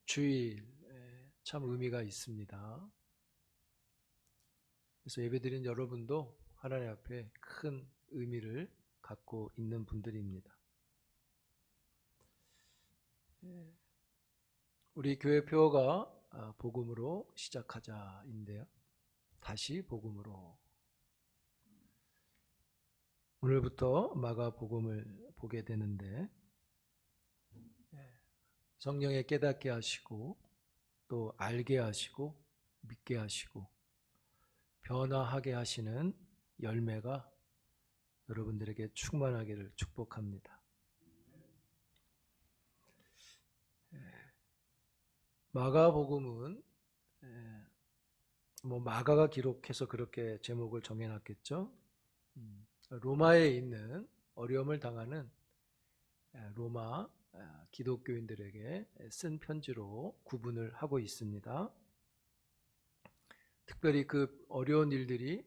주일 참 의미가 있습니다. 그래서 예배드린 여러분도 하나님 앞에 큰 의미를 갖고 있는 분들입니다. 우리 교회 표어가 복음으로 시작하자인데요. 다시 복음으로. 오늘부터 마가복음을 보게 되는데 성령에 깨닫게 하시고 또 알게 하시고 믿게 하시고 변화하게 하시는 열매가 여러분들에게 충만하기를 축복합니다. 마가복음은 마가가 기록해서 그렇게 제목을 정해놨겠죠. 로마에 있는 어려움을 당하는 로마 기독교인들에게 쓴 편지로 구분을 하고 있습니다. 특별히 그 어려운 일들이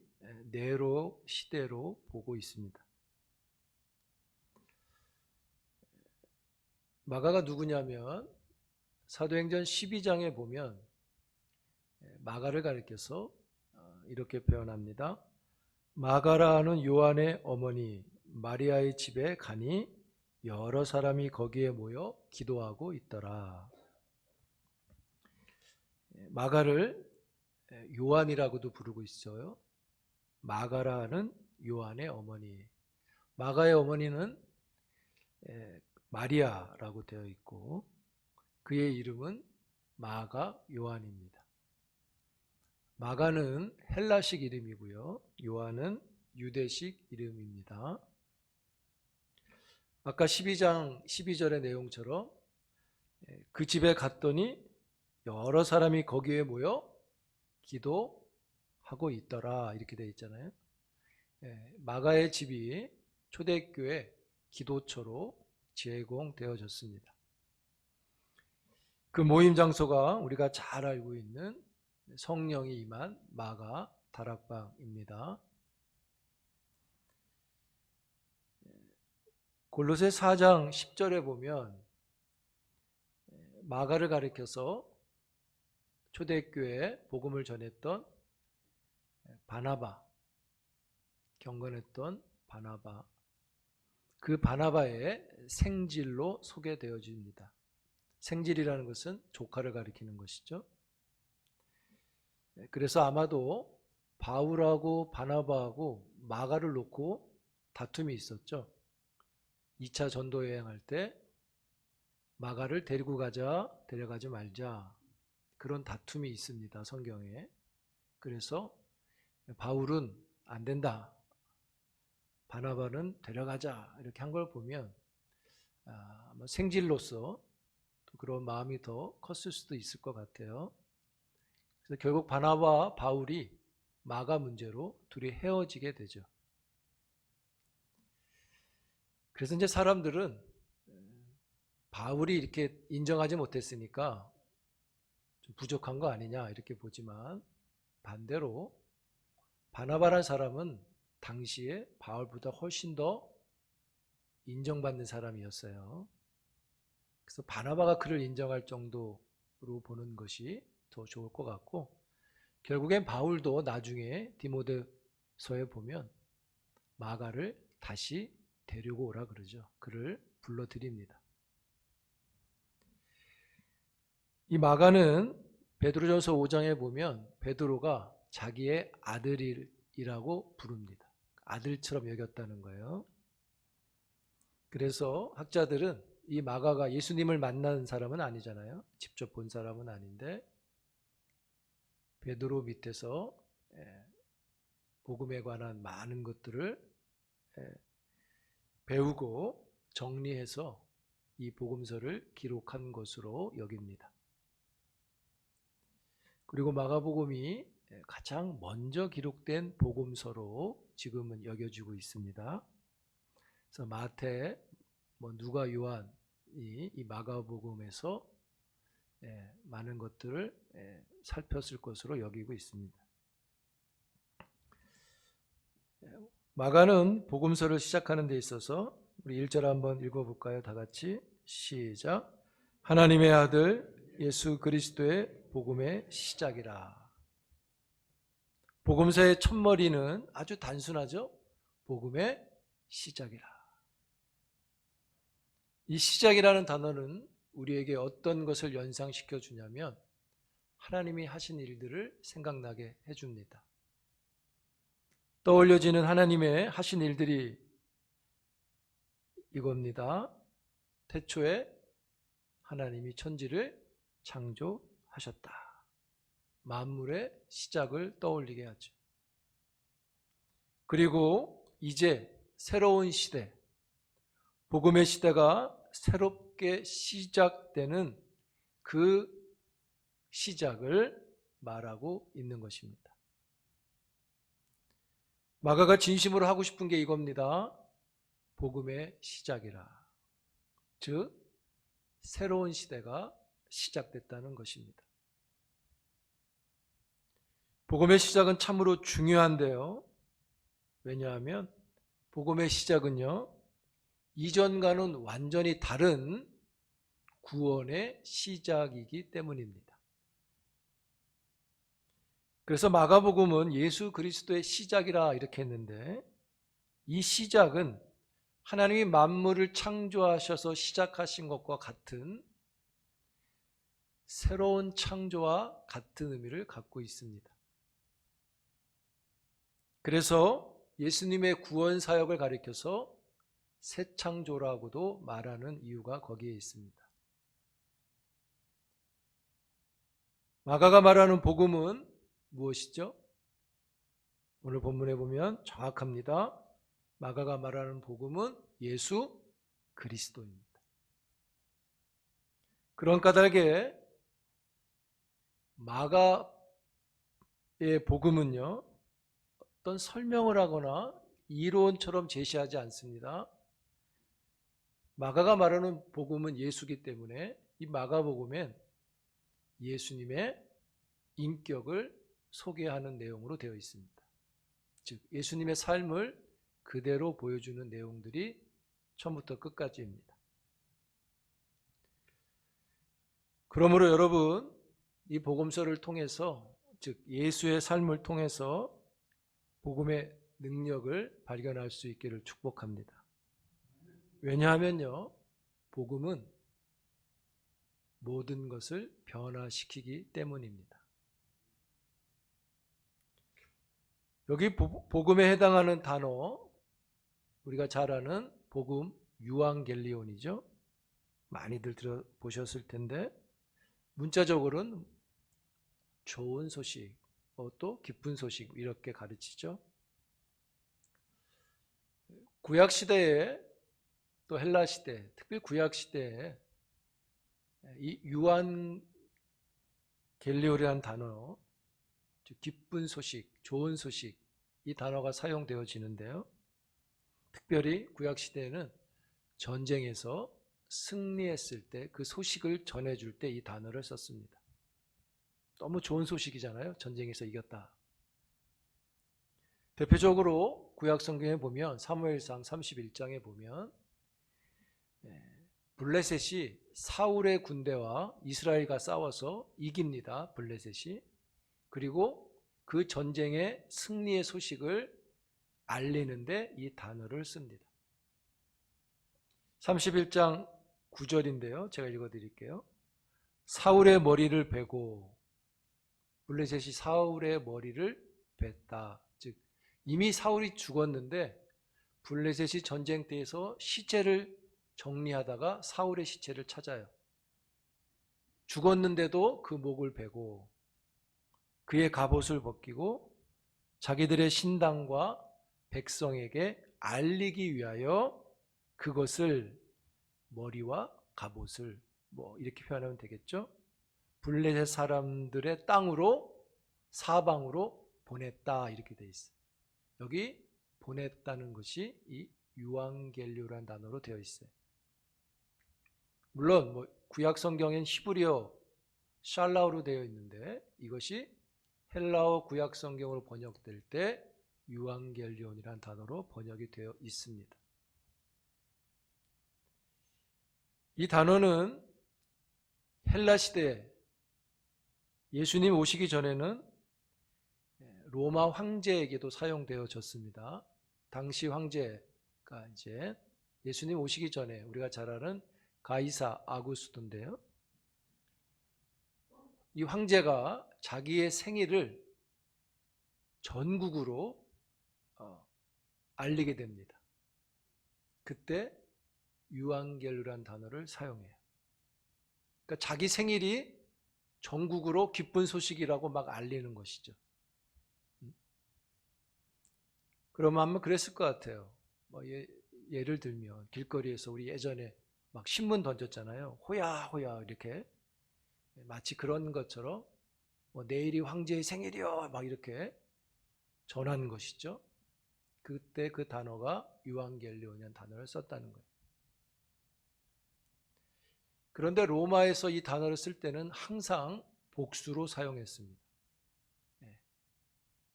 네로 시대로 보고 있습니다. 마가가 누구냐면 사도행전 12장에 보면 마가를 가리켜서 이렇게 표현합니다. 마가라 하는 요한의 어머니 마리아의 집에 가니 여러 사람이 거기에 모여 기도하고 있더라. 마가를 요한이라고도 부르고 있어요. 마가라는 요한의 어머니. 마가의 어머니는 마리아라고 되어 있고 그의 이름은 마가 요한입니다. 마가는 헬라식 이름이고요. 요한은 유대식 이름입니다. 아까 12장 12절의 내용처럼 그 집에 갔더니 여러 사람이 거기에 모여 기도하고 있더라 이렇게 되어 있잖아요. 마가의 집이 초대교회 기도처로 제공되어졌습니다. 그 모임 장소가 우리가 잘 알고 있는 성령이 임한 마가 다락방입니다. 골로새 4장 10절에 보면 마가를 가리켜서 초대교회에 복음을 전했던 바나바, 경건했던 바나바, 그 바나바의 생질로 소개되어집니다. 생질이라는 것은 조카를 가리키는 것이죠. 그래서 아마도 바울하고 바나바하고 마가를 놓고 다툼이 있었죠. 2차 전도 여행할 때 마가를 데리고 가자, 데려가지 말자 그런 다툼이 있습니다. 성경에. 그래서 바울은 안 된다. 바나바는 데려가자 이렇게 한 걸 보면 생질로서 또 그런 마음이 더 컸을 수도 있을 것 같아요. 그래서 결국 바나바와 바울이 마가 문제로 둘이 헤어지게 되죠. 그래서 이제 사람들은 바울이 이렇게 인정하지 못했으니까 좀 부족한 거 아니냐 이렇게 보지만 반대로 바나바라는 사람은 당시에 바울보다 훨씬 더 인정받는 사람이었어요. 그래서 바나바가 그를 인정할 정도로 보는 것이 더 좋을 것 같고 결국엔 바울도 나중에 디모데서에 보면 마가를 다시 데리고 오라 그러죠. 그를 불러드립니다. 이 마가는 베드로전서 5장에 보면 베드로가 자기의 아들이라고 부릅니다. 아들처럼 여겼다는 거예요. 그래서 학자들은 이 마가가 예수님을 만난 사람은 아니잖아요. 직접 본 사람은 아닌데 베드로 밑에서 복음에 관한 많은 것들을 배우고 정리해서 이 복음서를 기록한 것으로 여깁니다. 그리고 마가복음이 가장 먼저 기록된 복음서로 지금은 여겨지고 있습니다. 그래서 마태, 누가, 요한이 이 마가복음에서 많은 것들을 살폈을 것으로 여기고 있습니다. 마가는 복음서를 시작하는 데 있어서 우리 1절 한번 읽어볼까요? 다 같이 시작. 하나님의 아들 예수 그리스도의 복음의 시작이라. 복음서의 첫머리는 아주 단순하죠. 복음의 시작이라. 이 시작이라는 단어는 우리에게 어떤 것을 연상시켜 주냐면 하나님이 하신 일들을 생각나게 해줍니다. 떠올려지는 하나님의 하신 일들이 이겁니다. 태초에 하나님이 천지를 창조하셨다. 만물의 시작을 떠올리게 하죠. 그리고 이제 새로운 시대, 복음의 시대가 새롭게 시작되는 그 시작을 말하고 있는 것입니다. 마가가 진심으로 하고 싶은 게 이겁니다. 복음의 시작이라. 즉, 새로운 시대가 시작됐다는 것입니다. 복음의 시작은 참으로 중요한데요. 왜냐하면 복음의 시작은요, 이전과는 완전히 다른 구원의 시작이기 때문입니다. 그래서 마가복음은 예수 그리스도의 시작이라 이렇게 했는데, 이 시작은 하나님이 만물을 창조하셔서 시작하신 것과 같은 새로운 창조와 같은 의미를 갖고 있습니다. 그래서 예수님의 구원 사역을 가리켜서 새 창조라고도 말하는 이유가 거기에 있습니다. 마가가 말하는 복음은 무엇이죠? 오늘 본문에 보면 정확합니다. 마가가 말하는 복음은 예수 그리스도입니다. 그런 까닭에 마가의 복음은요, 어떤 설명을 하거나 이론처럼 제시하지 않습니다. 마가가 말하는 복음은 예수이기 때문에 이 마가복음엔 예수님의 인격을 소개하는 내용으로 되어 있습니다. 즉, 예수님의 삶을 그대로 보여주는 내용들이 처음부터 끝까지입니다. 그러므로 여러분, 이 복음서를 통해서, 즉 예수의 삶을 통해서 복음의 능력을 발견할 수 있기를 축복합니다. 왜냐하면요, 복음은 모든 것을 변화시키기 때문입니다. 여기 복음에 해당하는 단어, 우리가 잘 아는 복음 유앙겔리온이죠. 많이들 들어보셨을 텐데, 문자적으로는 좋은 소식, 또 기쁜 소식 이렇게 가르치죠. 구약시대에, 또 헬라시대, 특히 구약시대에 이 유앙겔리온이라는 단어, 기쁜 소식, 좋은 소식, 이 단어가 사용되어지는데요. 특별히 구약시대에는 전쟁에서 승리했을 때 그 소식을 전해줄 때 이 단어를 썼습니다. 너무 좋은 소식이잖아요. 전쟁에서 이겼다. 대표적으로 구약성경에 보면 사무엘상 31장에 보면 블레셋이 사울의 군대와 이스라엘과 싸워서 이깁니다. 블레셋이. 그리고 그 전쟁의 승리의 소식을 알리는데 이 단어를 씁니다. 31장 9절인데요. 제가 읽어드릴게요. 사울의 머리를 베고, 블레셋이 사울의 머리를 뱄다. 즉 이미 사울이 죽었는데 블레셋이 전쟁터에서 시체를 정리하다가 사울의 시체를 찾아요. 죽었는데도 그 목을 베고 그의 갑옷을 벗기고 자기들의 신당과 백성에게 알리기 위하여 그것을, 머리와 갑옷을 이렇게 표현하면 되겠죠. 블레셋 사람들의 땅으로, 사방으로 보냈다 이렇게 돼 있어요. 여기 보냈다는 것이 이 유앙겔리오라는 단어로 되어 있어요. 물론 구약 성경엔 히브리어 샬라우로 되어 있는데 이것이 헬라어 구약 성경으로 번역될 때 유앙겔리온이라는 단어로 번역이 되어 있습니다. 이 단어는 헬라 시대 예수님 오시기 전에는 로마 황제에게도 사용되어졌습니다. 당시 황제가 이제 예수님 오시기 전에 우리가 잘 아는 가이사 아구스토인데요. 이 황제가 자기의 생일을 전국으로 알리게 됩니다. 그때 유앙겔루란 단어를 사용해요. 그러니까 자기 생일이 전국으로 기쁜 소식이라고 막 알리는 것이죠. 그러면 아마 그랬을 것 같아요. 예를 들면 길거리에서 우리 예전에 막 신문 던졌잖아요. 호야 호야 이렇게 마치 그런 것처럼 내일이 황제의 생일이요 막 이렇게 전하는 것이죠. 그때 그 단어가 유앙겔리온이라는 단어를 썼다는 거예요. 그런데 로마에서 이 단어를 쓸 때는 항상 복수로 사용했습니다.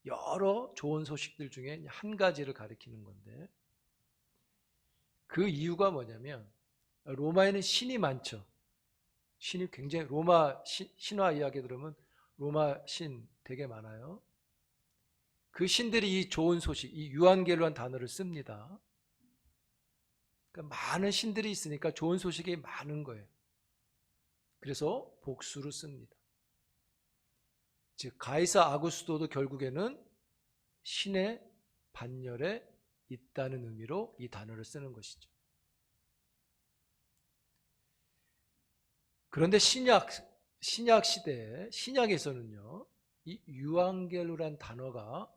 여러 좋은 소식들 중에 한 가지를 가리키는 건데, 그 이유가 뭐냐면 로마에는 신이 많죠. 신이 굉장히, 로마 신화 이야기 들으면 로마 신 되게 많아요. 그 신들이 이 좋은 소식, 이 유앙겔로한 단어를 씁니다. 그러니까 많은 신들이 있으니까 좋은 소식이 많은 거예요. 그래서 복수로 씁니다. 즉 가이사 아구스토도 결국에는 신의 반열에 있다는 의미로 이 단어를 쓰는 것이죠. 그런데 신약 시대에, 신약에서는요, 이 유앙겔루란 단어가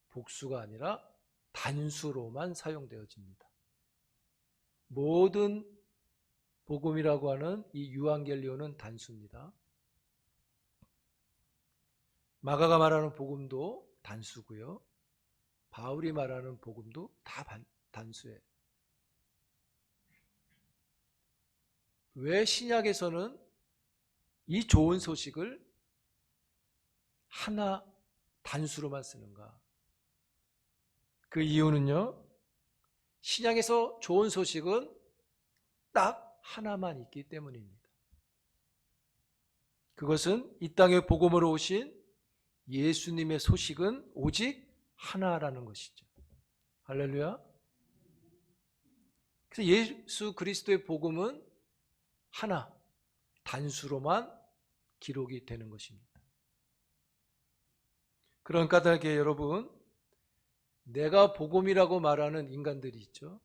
복수가 아니라 단수로만 사용되어집니다. 모든 복음이라고 하는 이 유앙겔리오는 단수입니다. 마가가 말하는 복음도 단수고요. 바울이 말하는 복음도 다 단수예요. 왜 신약에서는 이 좋은 소식을 하나 단수로만 쓰는가? 그 이유는요, 신약에서 좋은 소식은 딱 하나만 있기 때문입니다. 그것은 이 땅에 복음으로 오신 예수님의 소식은 오직 하나라는 것이죠. 할렐루야. 그래서 예수 그리스도의 복음은 하나, 단수로만 기록이 되는 것입니다. 그런 까닭에 여러분, 내가 복음이라고 말하는 인간들이 있죠.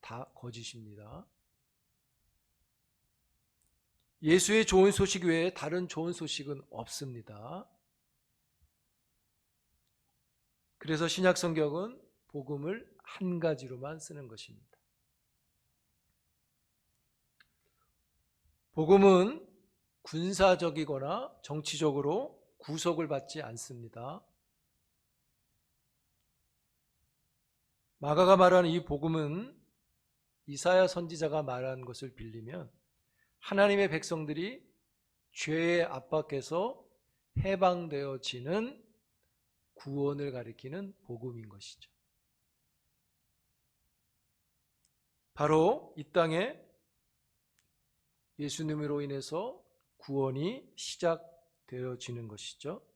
다 거짓입니다. 예수의 좋은 소식 외에 다른 좋은 소식은 없습니다. 그래서 신약 성경은 복음을 한 가지로만 쓰는 것입니다. 복음은 군사적이거나 정치적으로 구속을 받지 않습니다. 마가가 말하는 이 복음은 이사야 선지자가 말한 것을 빌리면 하나님의 백성들이 죄의 압박에서 해방되어지는 구원을 가리키는 복음인 것이죠. 바로 이 땅에 예수님으로 인해서 구원이 시작되어지는 것이죠.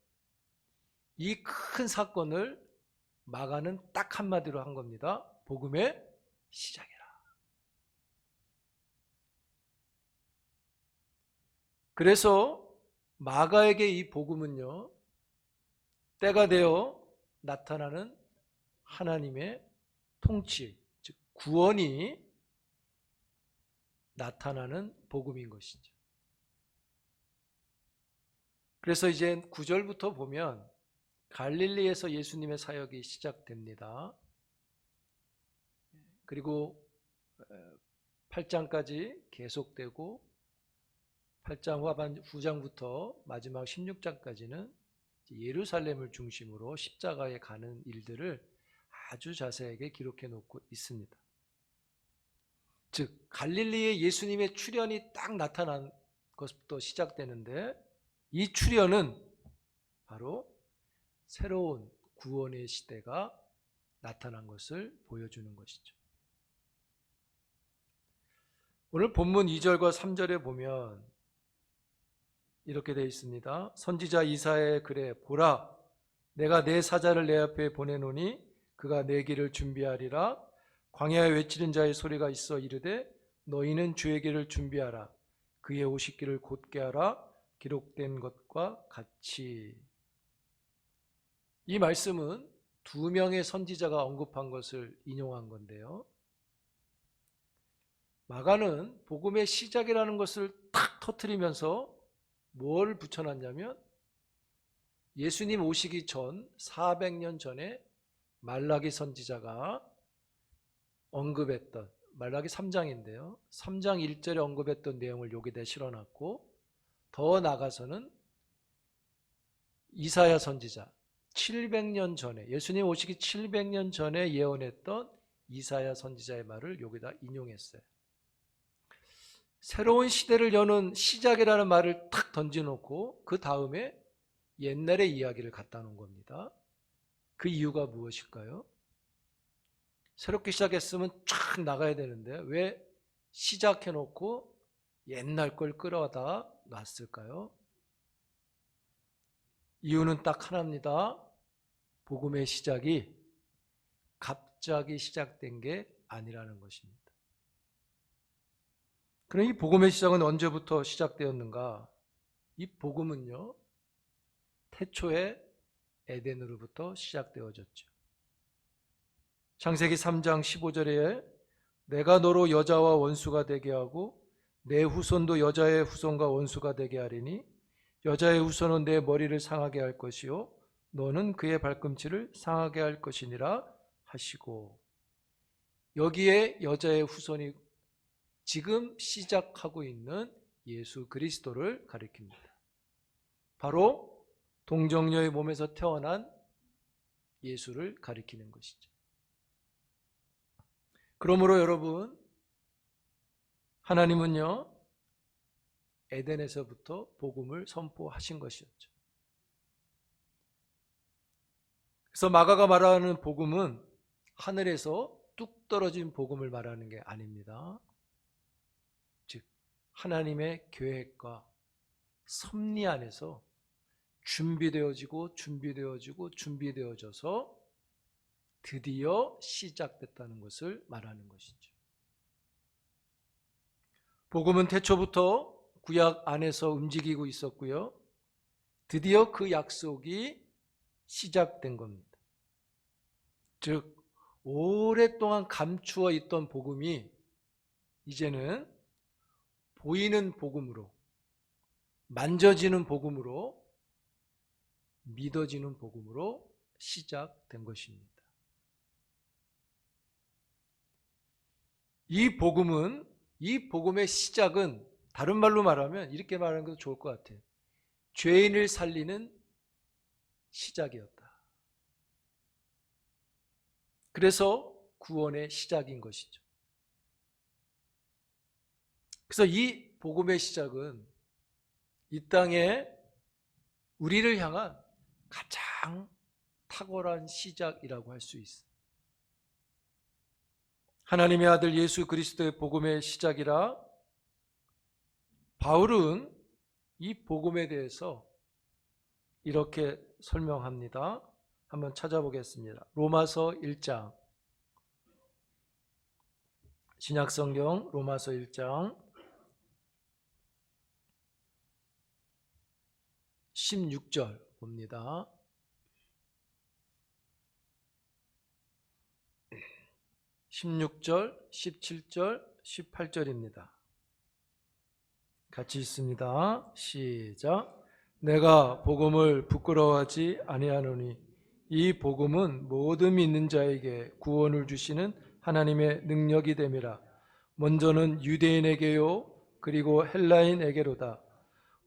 이 큰 사건을 마가는 딱 한마디로 한 겁니다. 복음의 시작이라. 그래서 마가에게 이 복음은요, 때가 되어 나타나는 하나님의 통치, 즉 구원이 나타나는 복음인 것이죠. 그래서 이제 9절부터 보면 갈릴리에서 예수님의 사역이 시작됩니다. 그리고 8장까지 계속되고 8장 후장부터 마지막 16장까지는 예루살렘을 중심으로 십자가에 가는 일들을 아주 자세하게 기록해 놓고 있습니다. 즉 갈릴리에 예수님의 출현이 딱 나타난 것부터 시작되는데, 이 출현은 바로 새로운 구원의 시대가 나타난 것을 보여주는 것이죠. 오늘 본문 2절과 3절에 보면 이렇게 되어 있습니다. 선지자 이사야의 글에 보라, 내가 내 사자를 내 앞에 보내노니 그가 내 길을 준비하리라. 광야에 외치는 자의 소리가 있어 이르되 너희는 주의 길을 준비하라. 그의 오시기를 곧게 하라. 기록된 것과 같이. 이 말씀은 두 명의 선지자가 언급한 것을 인용한 건데요. 마가는 복음의 시작이라는 것을 탁 터뜨리면서 뭘 붙여놨냐면 예수님 오시기 전 400년 전에 말라기 선지자가 언급했던 말라기 3장인데요. 3장 1절에 언급했던 내용을 여기다 실어놨고 더 나가서는 이사야 선지자 700년 전에 예수님 오시기 700년 전에 예언했던 이사야 선지자의 말을 여기다 인용했어요. 새로운 시대를 여는 시작이라는 말을 탁 던져놓고 그 다음에 옛날의 이야기를 갖다 놓은 겁니다. 그 이유가 무엇일까요? 새롭게 시작했으면 쫙 나가야 되는데 왜 시작해놓고 옛날 걸 끌어다 놨을까요? 이유는 딱 하나입니다. 복음의 시작이 갑자기 시작된 게 아니라는 것입니다. 그럼 이 복음의 시작은 언제부터 시작되었는가? 이 복음은요, 태초에 에덴으로부터 시작되어졌죠. 창세기 3장 15절에 내가 너로 여자와 원수가 되게 하고 내 후손도 여자의 후손과 원수가 되게 하리니 여자의 후손은 내 머리를 상하게 할 것이요 너는 그의 발꿈치를 상하게 할 것이니라 하시고, 여기에 여자의 후손이 지금 시작하고 있는 예수 그리스도를 가리킵니다. 바로 동정녀의 몸에서 태어난 예수를 가리키는 것이죠. 그러므로 여러분, 하나님은요 에덴에서부터 복음을 선포하신 것이었죠. 그래서 마가가 말하는 복음은 하늘에서 뚝 떨어진 복음을 말하는 게 아닙니다. 즉 하나님의 계획과 섭리 안에서 준비되어져서 드디어 시작됐다는 것을 말하는 것이죠. 복음은 태초부터 구약 안에서 움직이고 있었고요. 드디어 그 약속이 시작된 겁니다. 즉 오랫동안 감추어 있던 복음이 이제는 보이는 복음으로, 만져지는 복음으로, 믿어지는 복음으로 시작된 것입니다. 이 복음의 시작은 다른 말로 말하면 이렇게 말하는 것도 좋을 것 같아요. 죄인을 살리는 시작이었다. 그래서 구원의 시작인 것이죠. 그래서 이 복음의 시작은 이 땅에 우리를 향한 가장 탁월한 시작이라고 할 수 있어요. 하나님의 아들 예수 그리스도의 복음의 시작이라 바울은 이 복음에 대해서 이렇게 설명합니다. 한번 찾아보겠습니다. 로마서 1장, 신약성경 로마서 1장 16절 봅니다. 16절, 17절, 18절입니다. 같이 있습니다. 시작. 내가 복음을 부끄러워하지 아니하노니 이 복음은 모든 믿는 자에게 구원을 주시는 하나님의 능력이 됨이라. 먼저는 유대인에게요 그리고 헬라인에게로다.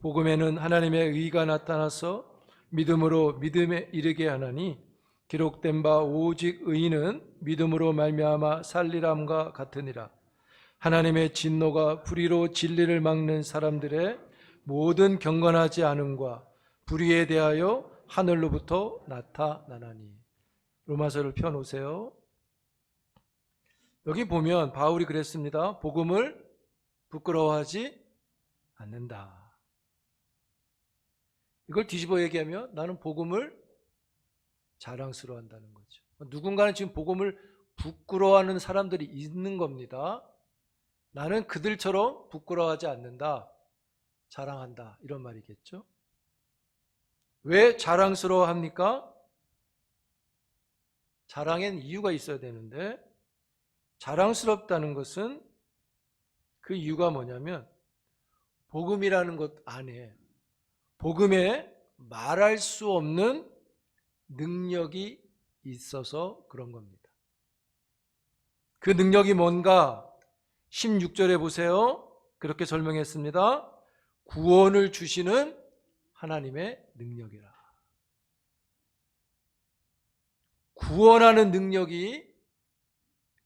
복음에는 하나님의 의가 나타나서 믿음으로 믿음에 이르게 하나니 기록된 바 오직 의인은 믿음으로 말미암아 살리람과 같으니라. 하나님의 진노가 불의로 진리를 막는 사람들의 모든 경건하지 않음과 불의에 대하여 하늘로부터 나타나나니. 로마서를 펴놓으세요. 여기 보면 바울이 그랬습니다. 복음을 부끄러워하지 않는다. 이걸 뒤집어 얘기하면 나는 복음을 자랑스러워한다는 거죠. 누군가는 지금 복음을 부끄러워하는 사람들이 있는 겁니다. 나는 그들처럼 부끄러워하지 않는다, 자랑한다, 이런 말이겠죠. 왜 자랑스러워합니까? 자랑엔 이유가 있어야 되는데, 자랑스럽다는 것은 그 이유가 뭐냐면 복음이라는 것 안에 복음에 말할 수 없는 능력이 있어서 그런 겁니다. 그 능력이 뭔가 16절에 보세요. 그렇게 설명했습니다. 구원을 주시는 하나님의 능력이라. 구원하는 능력이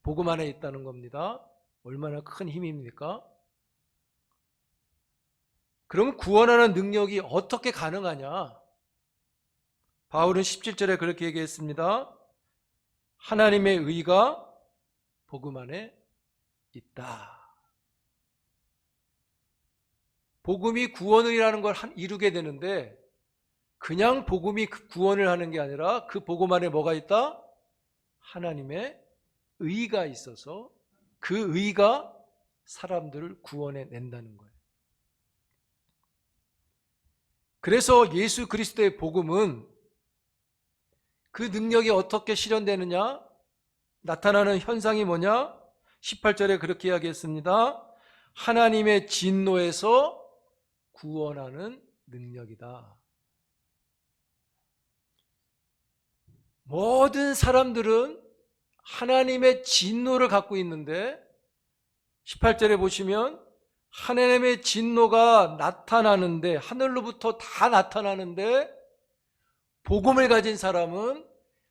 복음 안에 있다는 겁니다. 얼마나 큰 힘입니까? 그럼 구원하는 능력이 어떻게 가능하냐? 바울은 17절에 그렇게 얘기했습니다. 하나님의 의가 복음 안에 있다. 복음이 구원이라는 걸 이루게 되는데 그냥 복음이 구원을 하는 게 아니라 그 복음 안에 뭐가 있다? 하나님의 의가 있어서 그 의가 사람들을 구원해 낸다는 거예요. 그래서 예수 그리스도의 복음은 그 능력이 어떻게 실현되느냐? 나타나는 현상이 뭐냐? 18절에 그렇게 이야기했습니다. 하나님의 진노에서 구원하는 능력이다. 모든 사람들은 하나님의 진노를 갖고 있는데 18절에 보시면 하나님의 진노가 나타나는데 하늘로부터 다 나타나는데 복음을 가진 사람은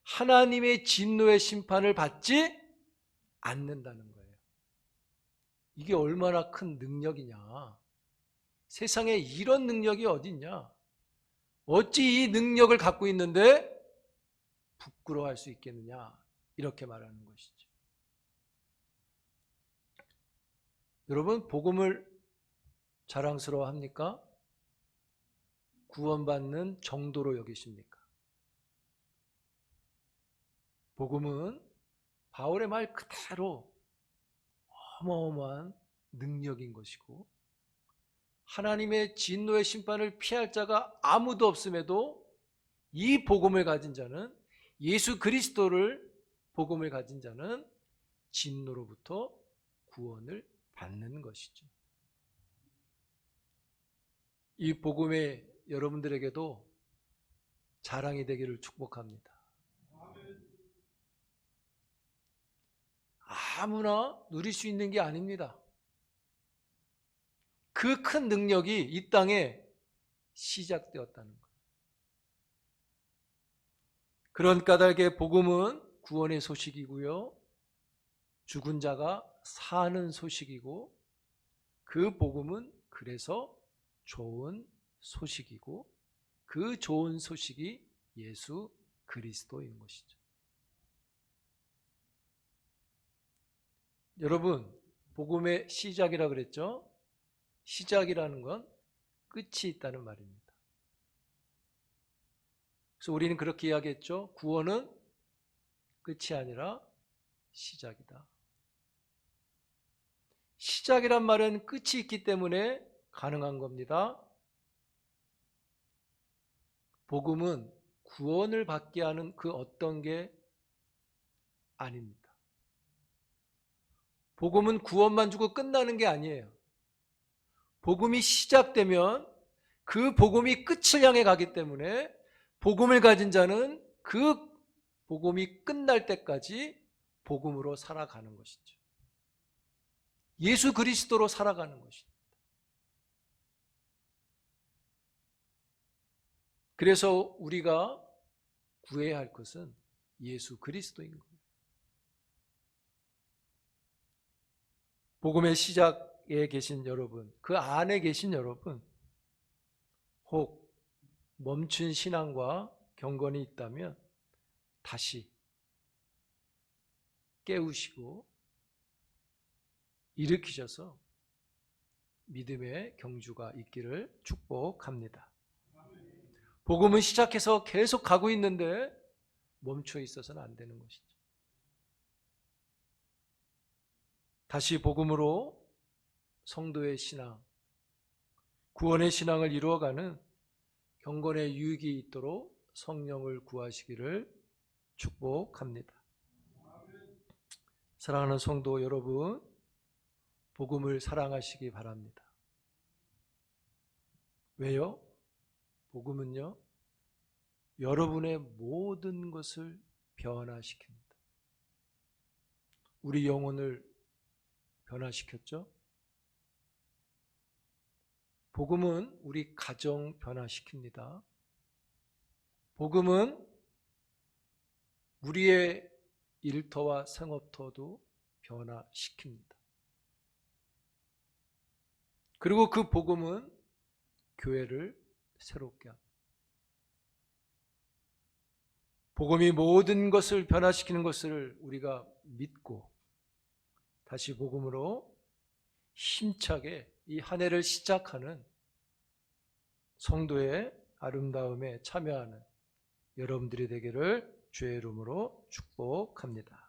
하나님의 진노의 심판을 받지 않는다는 거예요. 이게 얼마나 큰 능력이냐. 세상에 이런 능력이 어디 있냐. 어찌 이 능력을 갖고 있는데 부끄러워할 수 있겠느냐. 이렇게 말하는 것이죠. 여러분, 복음을 자랑스러워합니까? 구원받는 정도로 여기십니까? 복음은 바울의 말 그대로 어마어마한 능력인 것이고 하나님의 진노의 심판을 피할 자가 아무도 없음에도 이 복음을 가진 자는 예수 그리스도를 복음을 가진 자는 진노로부터 구원을 받는 것이죠. 이 복음에 여러분들에게도 자랑이 되기를 축복합니다. 아무나 누릴 수 있는 게 아닙니다. 그 큰 능력이 이 땅에 시작되었다는 거예요. 그런 까닭에 복음은 구원의 소식이고요. 죽은 자가 사는 소식이고 그 복음은 그래서 좋은 소식이고 그 좋은 소식이 예수 그리스도인 것이죠. 여러분, 복음의 시작이라 그랬죠? 시작이라는 건 끝이 있다는 말입니다. 그래서 우리는 그렇게 이야기했죠. 구원은 끝이 아니라 시작이다. 시작이란 말은 끝이 있기 때문에 가능한 겁니다. 복음은 구원을 받게 하는 그 어떤 게 아닙니다. 복음은 구원만 주고 끝나는 게 아니에요. 복음이 시작되면 그 복음이 끝을 향해 가기 때문에 복음을 가진 자는 그 복음이 끝날 때까지 복음으로 살아가는 것이죠. 예수 그리스도로 살아가는 것입니다. 그래서 우리가 구해야 할 것은 예수 그리스도인 거예요. 복음의 시작에 계신 여러분, 그 안에 계신 여러분, 혹 멈춘 신앙과 경건이 있다면 다시 깨우시고 일으키셔서 믿음의 경주가 있기를 축복합니다. 복음은 시작해서 계속 가고 있는데 멈춰 있어서는 안 되는 것이죠. 다시 복음으로 성도의 신앙, 구원의 신앙을 이루어가는 경건의 유익이 있도록 성령을 구하시기를 축복합니다. 사랑하는 성도 여러분, 복음을 사랑하시기 바랍니다. 왜요? 복음은요, 여러분의 모든 것을 변화시킵니다. 우리 영혼을 변화시켰죠? 복음은 우리 가정 변화시킵니다. 복음은 우리의 일터와 생업터도 변화시킵니다. 그리고 그 복음은 교회를 새롭게 합니다. 복음이 모든 것을 변화시키는 것을 우리가 믿고 다시 복음으로 힘차게 이 한 해를 시작하는 성도의 아름다움에 참여하는 여러분들이 되기를 주의 이름으로 축복합니다.